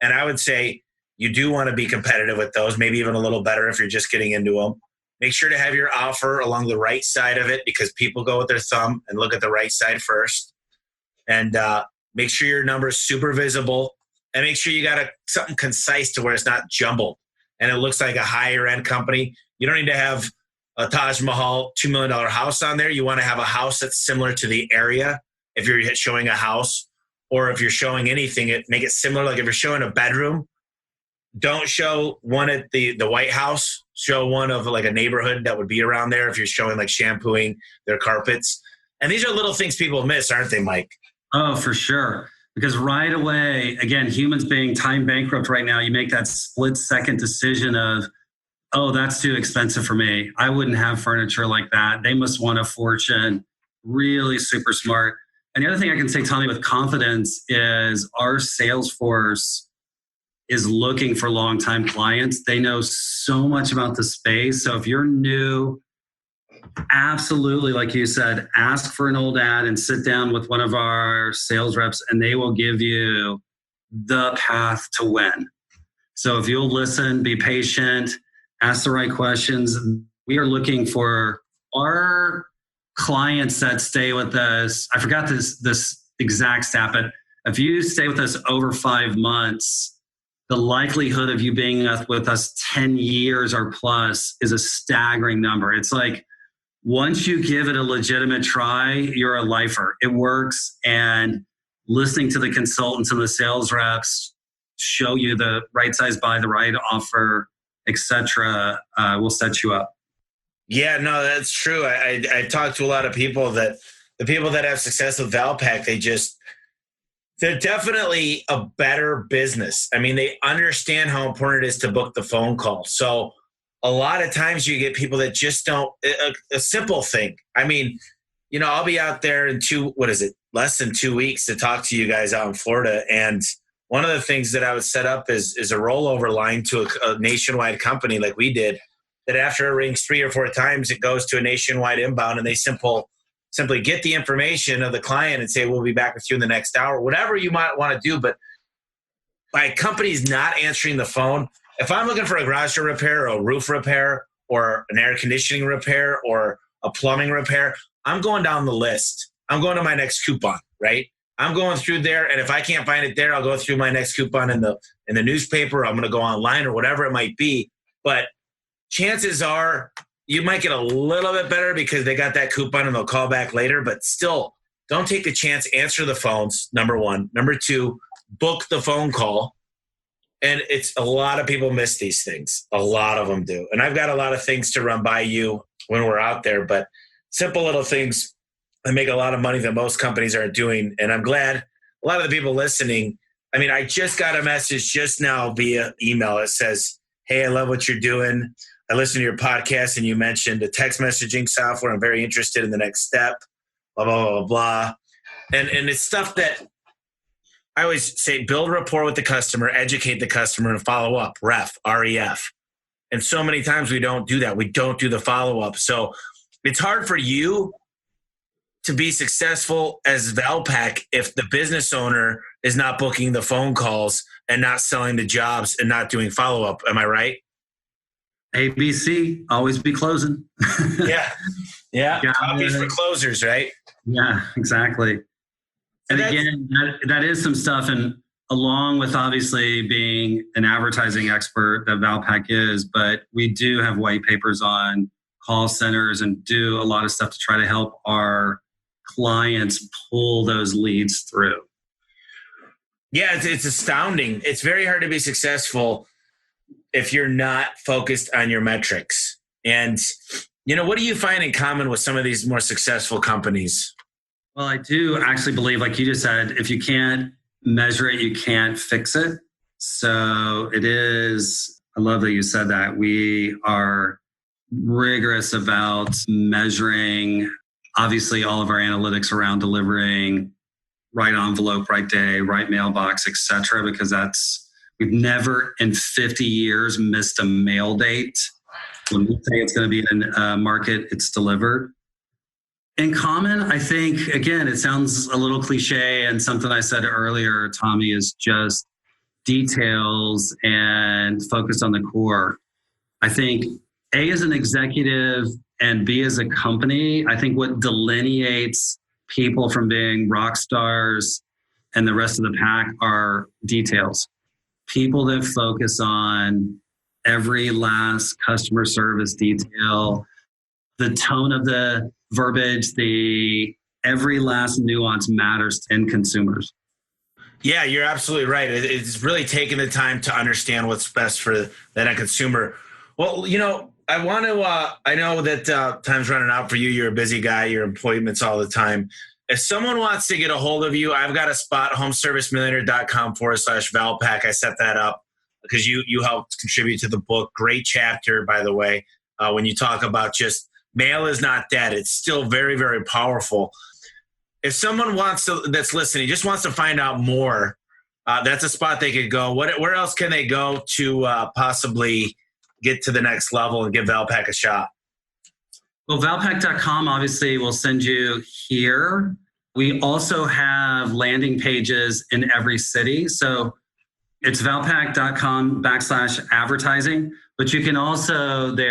And I would say you do want to be competitive with those, maybe even a little better if you're just getting into them. Make sure to have your offer along the right side of it, because people go with their thumb and look at the right side first. And make sure your number is super visible. And make sure you got something concise to where it's not jumbled and it looks like a higher end company. You don't need to have a Taj Mahal $2 million house on there. You want to have a house that's similar to the area. If you're showing a house, or if you're showing anything, make it similar. Like if you're showing a bedroom, don't show one at the White House. Show one of like a neighborhood that would be around there. If you're showing like shampooing their carpets. And these are little things people miss, aren't they, Mike? Oh, for sure. Because right away, again, humans being time bankrupt right now, you make that split-second decision of, oh, that's too expensive for me. I wouldn't have furniture like that. They must want a fortune. Really super smart. And the other thing I can say, Tommy, with confidence is our sales force is looking for long-time clients. They know so much about the space. So if you're new, absolutely, like you said, ask for an old ad and sit down with one of our sales reps, and they will give you the path to win. So if you'll listen, be patient, ask the right questions. We are looking for our clients that stay with us. I forgot this exact stat, but if you stay with us over 5 months, the likelihood of you being with us 10 years or plus is a staggering number. It's like, once you give it a legitimate try, you're a lifer. It works, and listening to the consultants and the sales reps show you the right size buy, the right offer, etc., will set you up. Yeah, no, that's true. I talked to a lot of people that the people that have success with Valpak, they're definitely a better business. I mean, they understand how important it is to book the phone call. So a lot of times you get people that just don't, a simple thing. I mean, I'll be out there in less than 2 weeks to talk to you guys out in Florida. And one of the things that I would set up is a rollover line to a nationwide company like we did, that after it rings 3 or 4 times, it goes to a nationwide inbound, and they simply get the information of the client and say, we'll be back with you in the next hour, whatever you might want to do. But by companies not answering the phone, if I'm looking for a garage door repair or a roof repair or an air conditioning repair or a plumbing repair, I'm going down the list. I'm going to my next coupon, right? I'm going through there, and if I can't find it there, I'll go through my next coupon in the newspaper. I'm going to go online or whatever it might be. But chances are you might get a little bit better because they got that coupon and they'll call back later. But still, don't take the chance. Answer the phones, number one. Number two, book the phone call. And it's a lot of people miss these things. A lot of them do. And I've got a lot of things to run by you when we're out there, but simple little things that make a lot of money that most companies aren't doing. And I'm glad a lot of the people listening, I mean, I just got a message just now via email. It says, hey, I love what you're doing. I listened to your podcast and you mentioned a text messaging software. I'm very interested in the next step, blah, blah, blah, blah. And it's stuff that I always say, build rapport with the customer, educate the customer, and follow up, REF. And so many times we don't do that. We don't do the follow-up. So it's hard for you to be successful as Valpak if the business owner is not booking the phone calls and not selling the jobs and not doing follow-up. Am I right? ABC, always be closing. Yeah. Copies for closers, right? Yeah, exactly. And again, that is some stuff. And along with obviously being an advertising expert that Valpak is, but we do have white papers on call centers and do a lot of stuff to try to help our clients pull those leads through. Yeah, it's astounding. It's very hard to be successful if you're not focused on your metrics. And, what do you find in common with some of these more successful companies? Well, I do actually believe, like you just said, if you can't measure it, you can't fix it. So it is, I love that you said that. We are rigorous about measuring, obviously, all of our analytics around delivering right envelope, right day, right mailbox, et cetera, because we've never in 50 years missed a mail date. When we say it's going to be in a market, it's delivered. In common, I think, again, it sounds a little cliche, and something I said earlier, Tommy, is just details and focus on the core. I think A, as an executive, and B, as a company, I think what delineates people from being rock stars and the rest of the pack are details. People that focus on every last customer service detail, the tone of the verbiage, every last nuance matters to end consumers. Yeah, you're absolutely right. It's really taking the time to understand what's best for that end consumer. Well, I want to, I know that time's running out for you. You're a busy guy. Your appointments all the time. If someone wants to get a hold of you, I've got a spot, homeservicemillionaire.com/Valpak. I set that up because you helped contribute to the book. Great chapter, by the way, when you talk about just mail is not dead. It's still very, very powerful. If someone that's listening, just wants to find out more, that's a spot they could go. Where else can they go to possibly get to the next level and give Valpak a shot? Well, Valpak.com obviously will send you here. We also have landing pages in every city. So it's Valpak.com/advertising. But you can also, we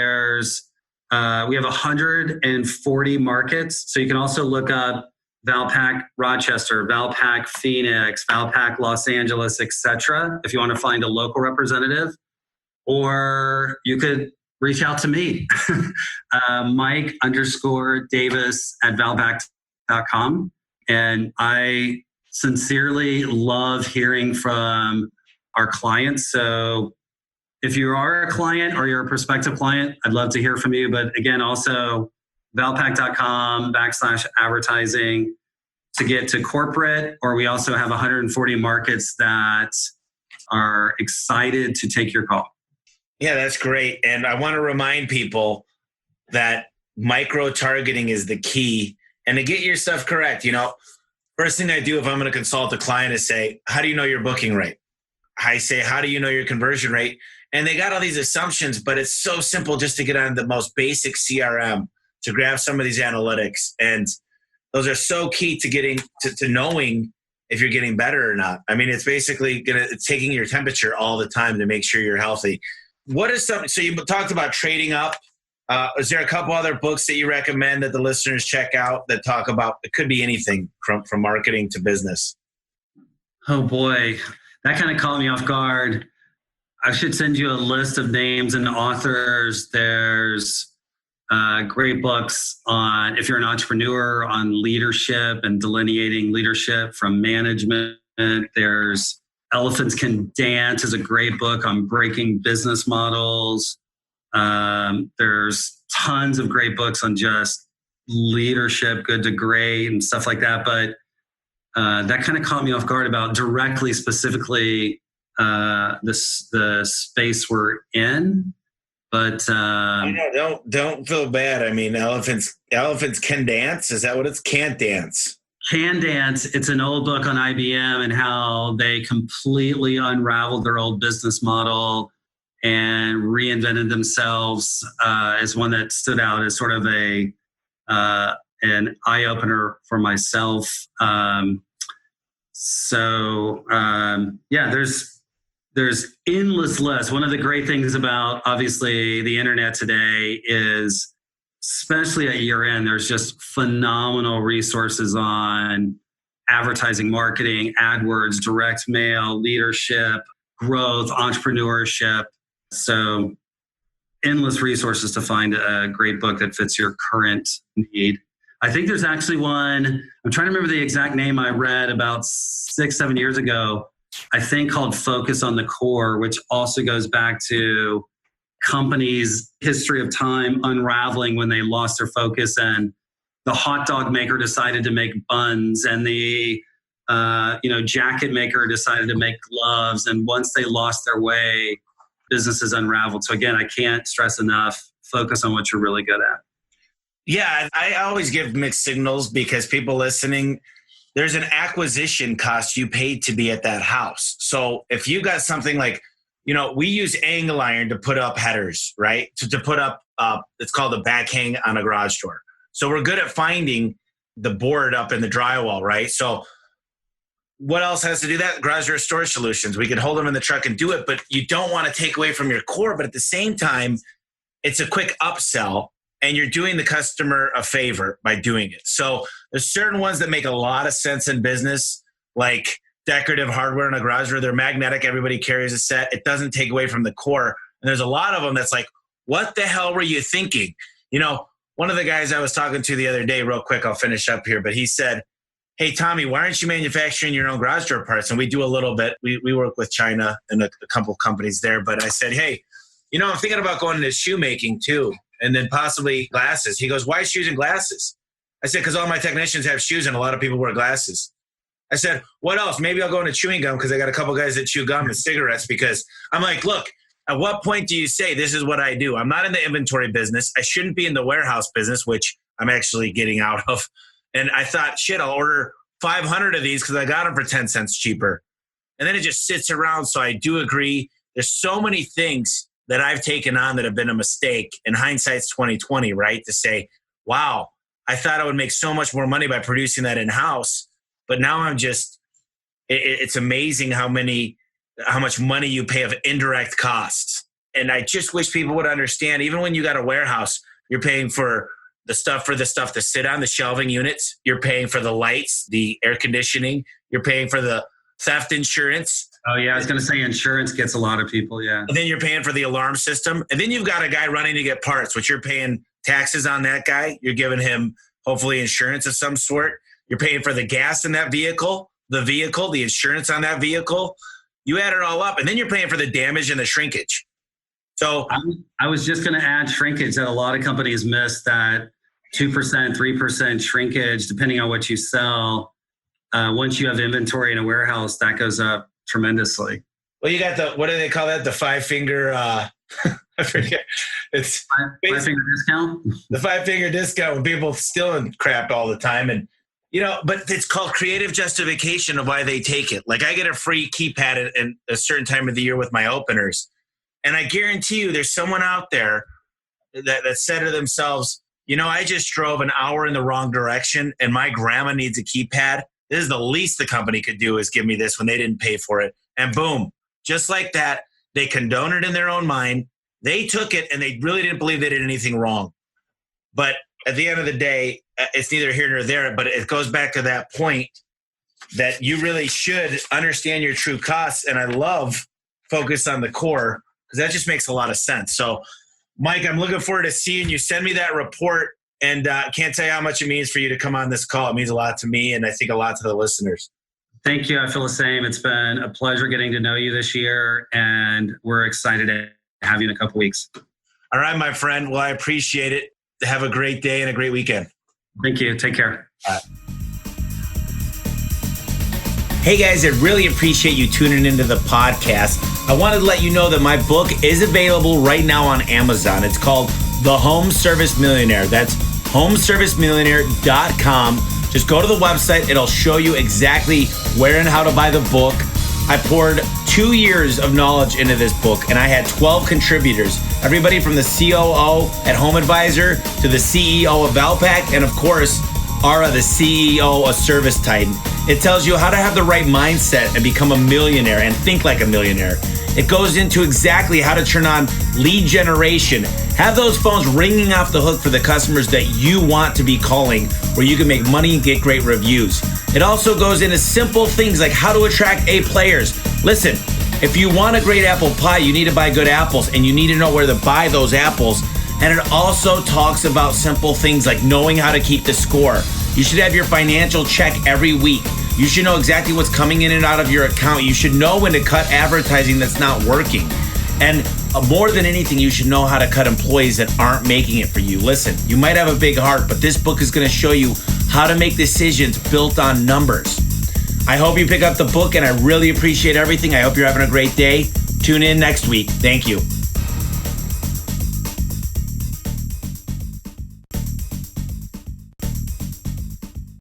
have 140 markets. So you can also look up Valpak Rochester, Valpak Phoenix, Valpak Los Angeles, etc. if you want to find a local representative. Or you could reach out to me, Mike_Davis@Valpak.com. And I sincerely love hearing from our clients. So if you are a client or you're a prospective client, I'd love to hear from you. But again, also Valpak.com/advertising to get to corporate, or we also have 140 markets that are excited to take your call. Yeah, that's great. And I want to remind people that micro-targeting is the key. And to get your stuff correct, first thing I do if I'm going to consult a client is say, how do you know your booking rate? I say, how do you know your conversion rate? And they got all these assumptions, but it's so simple just to get on the most basic CRM to grab some of these analytics. And those are so key to getting to knowing if you're getting better or not. I mean, it's basically it's taking your temperature all the time to make sure you're healthy. What is something, so you talked about trading up. Is there a couple other books that you recommend that the listeners check out that talk about, it could be anything from marketing to business? Oh boy, that kind of caught me off guard. I should send you a list of names and authors. There's great books on, if you're an entrepreneur, on leadership and delineating leadership from management. There's Elephants Can Dance is a great book on breaking business models. There's tons of great books on just leadership, good to great and stuff like that. But that kind of caught me off guard about directly, specifically, the space we're in. But don't feel bad. I mean, elephants can dance. Is that what it's? Can't dance. Can Dance. It's an old book on IBM and how they completely unraveled their old business model and reinvented themselves. As one that stood out as sort of an eye opener for myself. There's endless lists. One of the great things about, obviously, the internet today is, especially at year end, there's just phenomenal resources on advertising, marketing, AdWords, direct mail, leadership, growth, entrepreneurship. So endless resources to find a great book that fits your current need. I think there's actually one, I'm trying to remember the exact name I read about 6-7 years ago, I think called Focus on the Core, which also goes back to companies' history of time unraveling when they lost their focus, and the hot dog maker decided to make buns, and the jacket maker decided to make gloves. And once they lost their way, businesses unraveled. So again, I can't stress enough, focus on what you're really good at. Yeah, I always give mixed signals because people listening, there's an acquisition cost you paid to be at that house. So if you got something like, we use angle iron to put up headers, right? To put up, it's called a back hang on a garage door. So we're good at finding the board up in the drywall, right? So what else has to do that? Garage door storage solutions. We can hold them in the truck and do it, but you don't want to take away from your core. But at the same time, it's a quick upsell and you're doing the customer a favor by doing it. So there's certain ones that make a lot of sense in business, like decorative hardware in a garage door. They're magnetic. Everybody carries a set. It doesn't take away from the core. And there's a lot of them that's like, what the hell were you thinking? One of the guys I was talking to the other day, real quick, I'll finish up here, but he said, hey, Tommy, why aren't you manufacturing your own garage door parts? And we do a little bit. We work with China and a couple companies there. But I said, hey, I'm thinking about going into shoemaking too, and then possibly glasses. He goes, why shoes and glasses? I said, because all my technicians have shoes and a lot of people wear glasses. I said, what else? Maybe I'll go into chewing gum because I got a couple guys that chew gum and cigarettes, because I'm like, look, at what point do you say this is what I do? I'm not in the inventory business. I shouldn't be in the warehouse business, which I'm actually getting out of. And I thought, shit, I'll order 500 of these because I got them for 10 cents cheaper. And then it just sits around. So I do agree. There's so many things that I've taken on that have been a mistake. And hindsight's 2020, right? To say, wow, I thought I would make so much more money by producing that in-house. But now I'm just, it's amazing how much money you pay of indirect costs. And I just wish people would understand, even when you got a warehouse, you're paying for the stuff to sit on, the shelving units. You're paying for the lights, the air conditioning. You're paying for the theft insurance. Oh, yeah. I was going to say insurance gets a lot of people. Yeah. And then you're paying for the alarm system. And then you've got a guy running to get parts, which you're paying taxes on that guy. You're giving him hopefully insurance of some sort. You're paying for the gas in that vehicle, the insurance on that vehicle. You add it all up, and then you're paying for the damage and the shrinkage. So I was just going to add shrinkage, that a lot of companies miss that 2%, 3% shrinkage, depending on what you sell. Once you have inventory in a warehouse, that goes up tremendously. Well, you got what do they call that? The 5-finger, I forget. It's 5-finger discount? The 5-finger discount when people stealing crap all the time. And, but it's called creative justification of why they take it. Like I get a free keypad at a certain time of the year with my openers. And I guarantee you there's someone out there that said to themselves, I just drove an hour in the wrong direction and my grandma needs a keypad. this is the least the company could do is give me this when they didn't pay for it. And boom, just like that, they condoned it in their own mind. They took it and they really didn't believe they did anything wrong. But at the end of the day, it's neither here nor there, but it goes back to that point that you really should understand your true costs. And I love focus on the core because that just makes a lot of sense. So, Mike, I'm looking forward to seeing you. Send me that report, and can't tell you how much it means for you to come on this call. It means a lot to me, and I think a lot to the listeners. Thank you. I feel the same. It's been a pleasure getting to know you this year, and we're excited to have you in a couple weeks. All right, my friend. Well, I appreciate it. Have a great day and a great weekend. Thank you. Take care. Hey guys, I really appreciate you tuning into the podcast. I wanted to let you know that my book is available right now on Amazon. It's called The Home Service Millionaire. That's homeservicemillionaire.com. Just go to the website. It'll show you exactly where and how to buy the book. I poured 2 years of knowledge into this book, and I had 12 contributors. Everybody from the COO at Home Advisor to the CEO of Valpak, and of course, Ara, the CEO of Service Titan. It tells you how to have the right mindset and become a millionaire and think like a millionaire. It goes into exactly how to turn on lead generation. Have those phones ringing off the hook for the customers that you want to be calling, where you can make money and get great reviews. It also goes into simple things like how to attract A players. Listen, if you want a great apple pie, you need to buy good apples, and you need to know where to buy those apples. And it also talks about simple things like knowing how to keep the score. You should have your financial check every week. You should know exactly what's coming in and out of your account. You should know when to cut advertising that's not working. And more than anything, you should know how to cut employees that aren't making it for you. Listen, you might have a big heart, but this book is going to show you how to make decisions built on numbers. I hope you pick up the book, and I really appreciate everything. I hope you're having a great day. Tune in next week. Thank you.